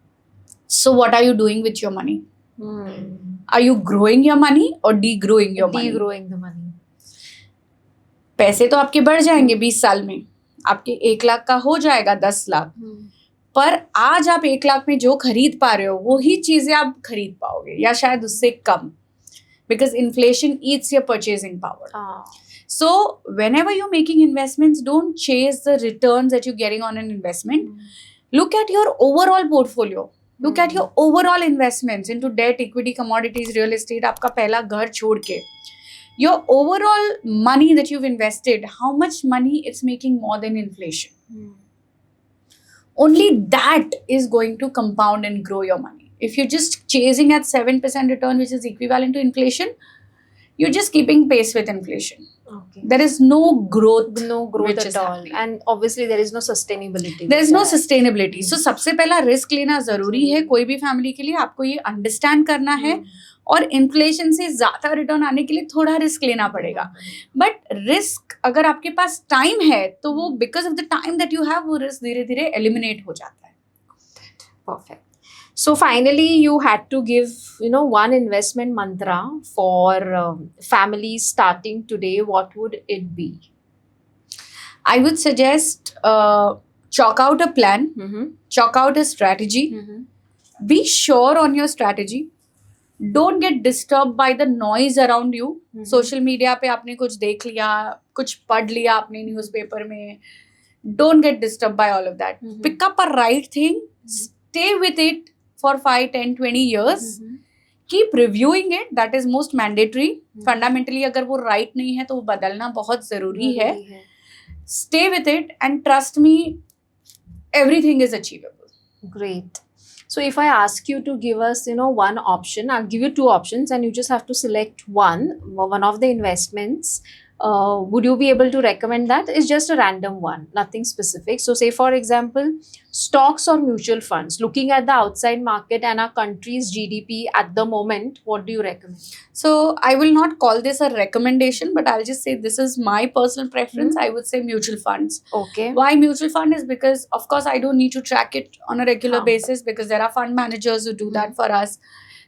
So what are you doing with your money?
Hmm.
Are you growing your money or degrowing your money?
Degrowing the money.
पैसे तो आपके बढ़ जाएंगे 20 साल में. आपके 1 लाख का हो जाएगा 10 लाख. पर आज आप 1 लाख में जो खरीद पा रहे हो वही चीजें आप खरीद पाओगे या शायद उससे कम. Because inflation eats your purchasing power. So whenever you're making investments, don't chase the returns that you're getting on an investment. Look at your overall portfolio. Look at your overall investments into debt, equity, commodities, real estate. आपका पहला घर छोड़ के your overall money that you've invested, how much money it's making more than inflation. Only that is going to compound and grow your money. If you're just chasing at 7% return, which is equivalent to inflation, you're just keeping pace with inflation.
Okay.
There is no growth.
No growth
which
at
is
all.
happening.
And obviously there is no sustainability.
There is
with
no
that.
sustainability. So सबसे पहला risk लेना जरूरी है कोई भी family के लिए. आपको ये अंडरस्टैंड करना है और इन्फ्लेशन से ज्यादा रिटर्न आने के लिए थोड़ा रिस्क लेना पड़ेगा. बट रिस्क अगर आपके पास टाइम है तो वो because of the time that you have वो रिस्क धीरे धीरे एलिमिनेट हो जाता है.
Perfect. So finally, you had to give, one investment mantra for families starting today. What would it be?
I would suggest chalk out a plan, chalk out a strategy, be sure on your strategy. Don't get disturbed by the noise around you. Social media पे आपने कुछ देख लिया, कुछ पढ़ लिया आपने newspaper में. Don't get disturbed by all of that. Pick up a right thing, stay with it for 5, 10, 20 years. Keep reviewing it. That is most mandatory. Fundamentally अगर वो right नहीं है तो वो बदलना बहुत ज़रूरी है. Stay with it and trust me, everything is achievable.
Great. So if I ask you to give us, one option, I'll give you 2 options and you just have to select one of the investments. Would you be able to recommend that? It's just a random one, nothing specific. So say for example, stocks or mutual funds, looking at the outside market and our country's GDP at the moment, what do you recommend?
So I will not call this a recommendation, but I'll just say this is my personal preference. I would say mutual funds.
Okay.
Why mutual fund is because of course I don't need to track it on a regular basis because there are fund managers who do that for us.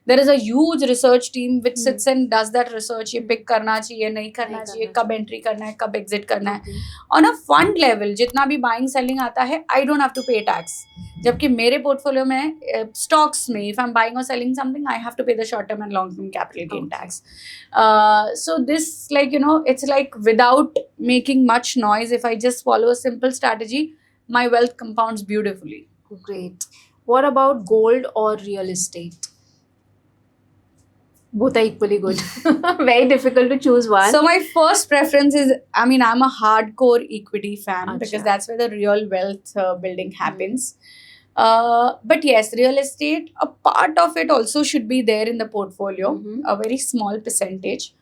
There is a huge research team which sits and does that research. ये pick करना चाहिए, नहीं करना चाहिए, कब entry करना है, कब exit करना है. On a fund level, जितना भी buying selling आता है, I don't have to pay tax. जबकि मेरे portfolio में stocks में, if I'm buying or selling something, I have to pay the short term and long term capital gain tax. So this it's like without making much noise, if I just follow a simple strategy, my wealth compounds beautifully.
Great. What about gold or real estate? Both are equally good. Very difficult to choose one.
So my first preference is, I mean, I'm a hardcore equity fan
Acha.
because that's where the real wealth building happens. But yes, real estate, a part of it also should be there in the portfolio,
Mhm.
a very small percentage.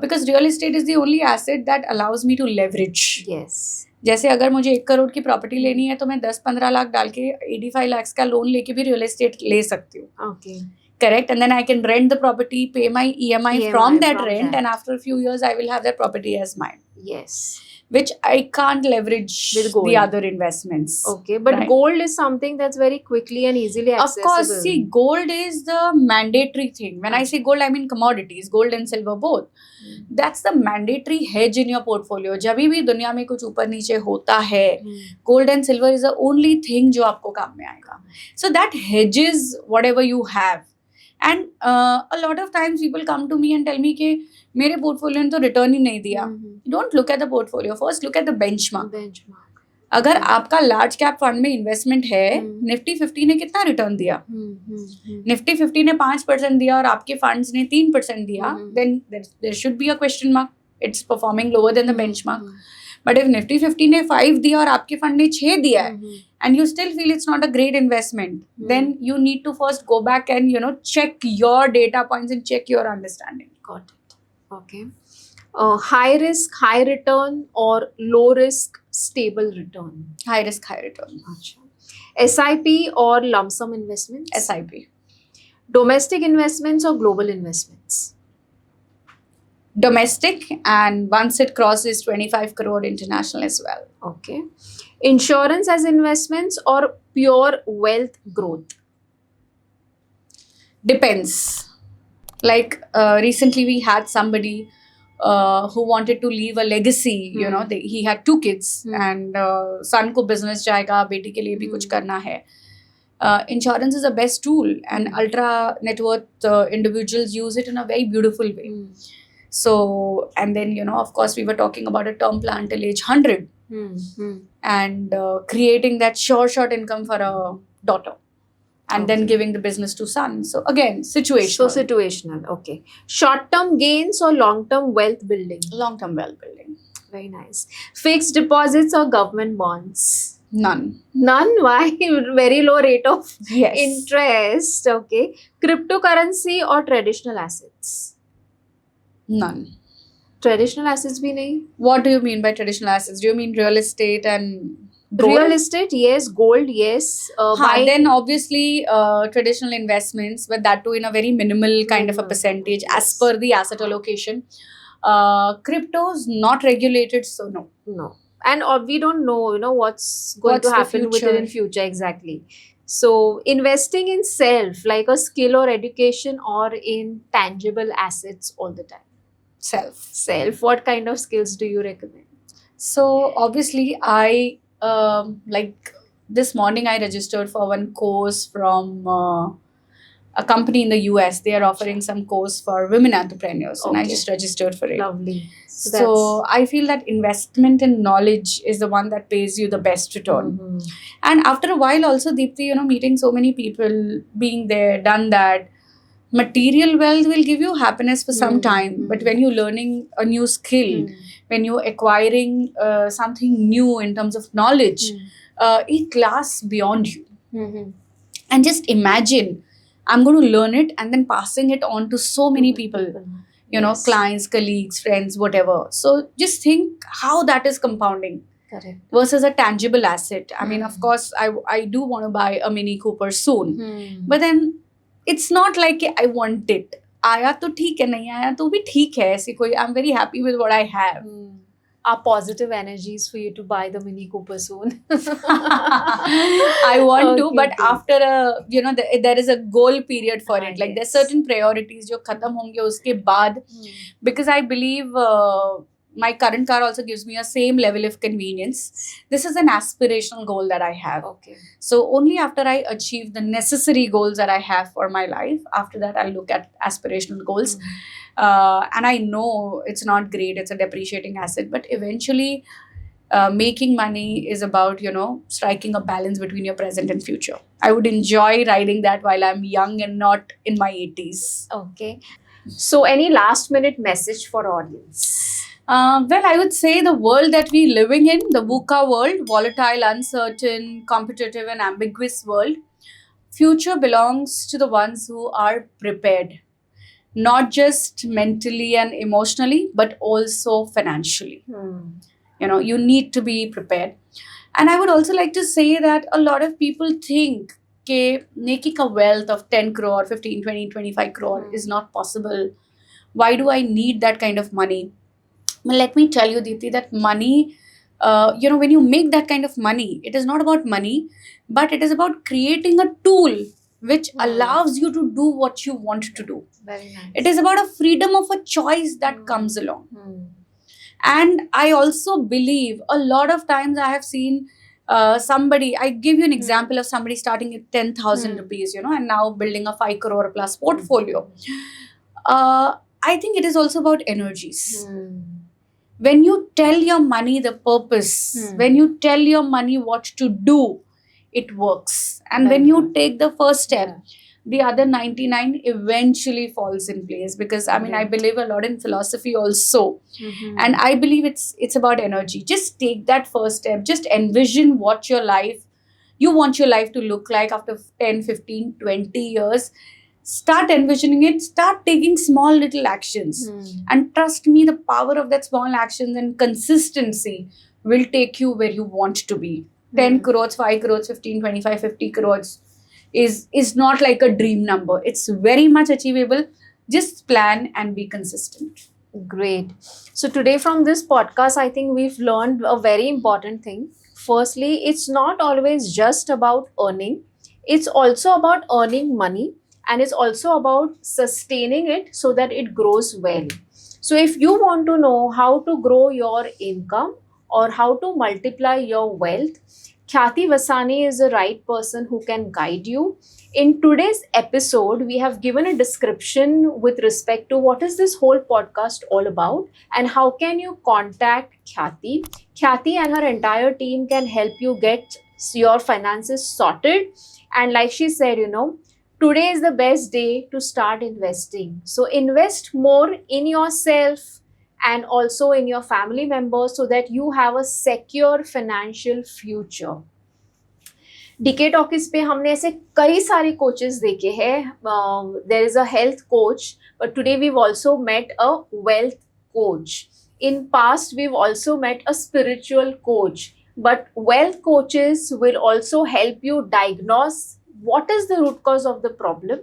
Because real estate is the only asset that allows me to leverage.
Yes.
जैसे अगर मुझे 1 करोड़ की property लेनी है तो मैं 10-15 लाख डाल के 85 लाख का लोन लेके भी रियल एस्टेट ले सकती हूँ.
Okay.
Correct, and then I can rent the property, pay my EMI from that
from
rent,
that.
and after a few years I will have that property as mine,
Yes.
which I can't leverage
With gold.
the other investments.
Okay, but
Right.
gold is something that's very quickly and easily
Of
accessible.
course, see, gold is the mandatory thing. When I say gold, I mean commodities, gold and silver both.
Hmm.
That's the mandatory hedge in your portfolio. जब भी दुनिया में कुछ ऊपर नीचे होता है,
Hmm.
gold and silver is the only thing जो आपको काम में आएगा. So that hedges whatever you have. And a lot of times people come to me and tell me कि मेरे पोर्टफोलियो ने तो रिटर्न ही नहीं दिया.
Mhm.
Don't look at the portfolio. First look at the benchmark.
Benchmark.
अगर आपका large cap fund में investment है,
Hmm.
निफ्टी 50 ने कितना रिटर्न दिया?
Hmm.
निफ्टी 50 ने 5% दिया और आपके फंड्स ने 3% दिया,
Mhm.
then there should be a question mark. It's performing lower than the benchmark.
Hmm.
But if Nifty 50 ने 5 दिया और आपके फंड ने 6 दिया है,
Hmm.
and you still feel it's not a great investment, then you need to first go back and check your data points and check your understanding.
Got it. Okay. High risk, high return, or low risk, stable return.
High risk, high return.
Acha. SIP or lump sum investments?
SIP.
Domestic investments or global investments?
Domestic, and once it crosses 25 crore, international as well.
Okay. Insurance as investments or pure wealth growth?
Depends. Like recently we had somebody who wanted to leave a legacy. He had 2 kids, and son ko business jayega, beti ke liye bhi kuch karna hai. Insurance is the best tool, and ultra net worth individuals use it in a very beautiful way. So, and then of course we were talking about a term plan till age 100, and creating that short income for a daughter, and then
Okay.
giving the business to son. So again, situational.
So situational. Okay. Short-term gains or long-term wealth building?
Long-term wealth building.
Very nice. Fixed deposits or government bonds?
None.
None. Why? Very low rate of
Yes.
interest. Okay. Cryptocurrency or traditional assets?
None.
Traditional assets भी नहीं.
What do you mean by traditional assets? Do you mean real estate and gold?
Real estate, yes. Gold, yes.
Then obviously traditional investments, but that too in a very minimal kind of a
Minimal,
percentage as
yes.
per the asset allocation. Cryptos not regulated, so no.
No. And we don't know, what's going
What's
to
the
happen with it in
future?
future. Exactly. So investing in self, like a skill or education, or in tangible assets all the time. Self. What kind of skills do you recommend?
So obviously I like this morning I registered for one course from a company in the US. They are offering some course for women entrepreneurs, and I
Okay.
just registered for it.
Lovely.
So I feel that investment in knowledge is the one that pays you the best return.
Mhm.
And after a while also, Deepthi, meeting so many people, being there, done that, material wealth will give you happiness for some time. But when you're learning a new skill, when you're acquiring something new in terms of knowledge, it lasts beyond you.
Mhm.
And just imagine, I'm going to learn it and then passing it on to so many people,
Yes.
clients, colleagues, friends, whatever. So just think how that is compounding
Correct.
versus a tangible asset. I mean, of course, I do want to buy a Mini Cooper soon. But then it's not like I want it. आया तो ठीक है, नहीं आया तो भी ठीक है. ऐसी कोई, I'm very happy with what I have.
Our positive energies for you to buy the Mini Cooper soon.
I want to,
Okay,
but
okay.
after there is a goal period for it. Like there's
Yes.
certain priorities जो खत्म होंगे उसके बाद, because I believe my current car also gives me a same level of convenience. This is an aspirational goal that I have.
Okay.
So only after I achieve the necessary goals that I have for my life, after that I'll look at aspirational goals. And I know it's not great, it's a depreciating asset, but eventually making money is about, striking a balance between your present and future. I would enjoy riding that while I'm young and not in my 80s.
Okay. So, any last minute message for audience?
Well, I would say the world that we're living in, the VUCA world, volatile, uncertain, competitive, and ambiguous world, future belongs to the ones who are prepared, not just mentally and emotionally, but also financially. You need to be prepared. And I would also like to say that a lot of people think making a wealth of 10 crore, 15, 20, 25 crore is not possible. Why do I need that kind of money? Well, let me tell you, Deepti, that money, when you make that kind of money, it is not about money, but it is about creating a tool which allows you to do what you want to do.
Very nice.
It is about a freedom of a choice that comes along. And I also believe a lot of times I have seen somebody, I give you an example of somebody starting at 10,000 rupees, and now building a 5 crore plus portfolio. I think it is also about energies. When you tell your money the purpose, when you tell your money what to do, it works. And when you take the first step, the other 99 eventually falls in place. Because I believe a lot in philosophy also. And I believe it's about energy. Just take that first step. Just envision what you want your life to look like after 10, 15, 20 years. Start envisioning it. Start taking small little actions. And trust me, the power of that small actions and consistency will take you where you want to be. 10 crores, 5 crores, 15, 25, 50 crores is not like a dream number. It's very much achievable. Just plan and be consistent.
Great. So today from this podcast, I think we've learned a very important thing. Firstly, it's not always just about earning. It's also about earning money, and it's also about sustaining it so that it grows well. So if you want to know how to grow your income or how to multiply your wealth, Khyati Vasani is the right person who can guide you. In today's episode, we have given a description with respect to what is this whole podcast all about and how can you contact Khyati. Khyati and her entire team can help you get your finances sorted. And like she said, today is the best day to start investing. So invest more in yourself and also in your family members so that you have a secure financial future. DK Talkies पे हमने ऐसे कई सारे coaches देखे हैं. There is a health coach, but today we've also met a wealth coach. In past, we've also met a spiritual coach. But wealth coaches will also help you diagnose what is the root cause of the problem,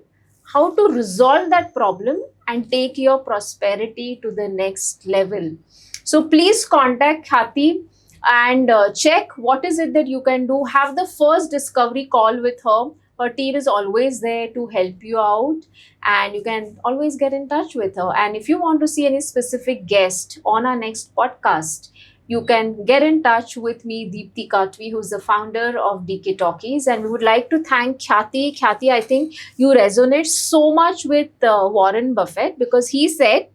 how to resolve that problem and take your prosperity to the next level. So please contact Khyati and check what is it that you can do. Have the first discovery call with her. Her team is always there to help you out and you can always get in touch with her. And if you want to see any specific guest on our next podcast, you can get in touch with me, Deepti Katwi, who's the founder of DK Talkies. And we would like to thank Khyati. Khyati, I think you resonate so much with Warren Buffett because he said,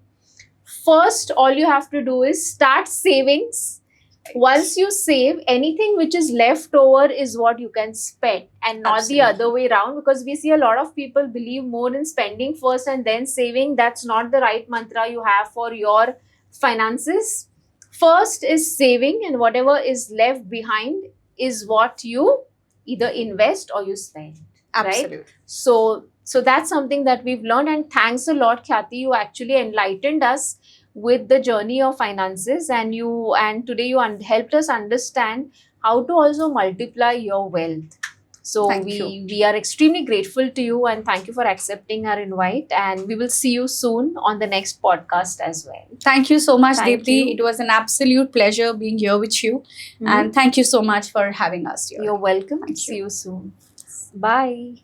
first, all you have to do is start savings. Once you save, anything which is left over is what you can spend and not the other way around, because we see a lot of people believe more in spending first and then saving. That's not the right mantra you have for your finances. First is saving, and whatever is left behind is what you either invest or you spend.
Absolutely.
Right? So that's something that we've learned, and thanks a lot, Khyati. You actually enlightened us with the journey of finances, and today you helped us understand how to also multiply your wealth. So we are extremely grateful to you and thank you for accepting our invite, and we will see you soon on the next podcast as well.
Thank you so much, Deepti. It was an absolute pleasure being here with you. And thank you so much for having us here.
You're welcome. See you soon. Bye.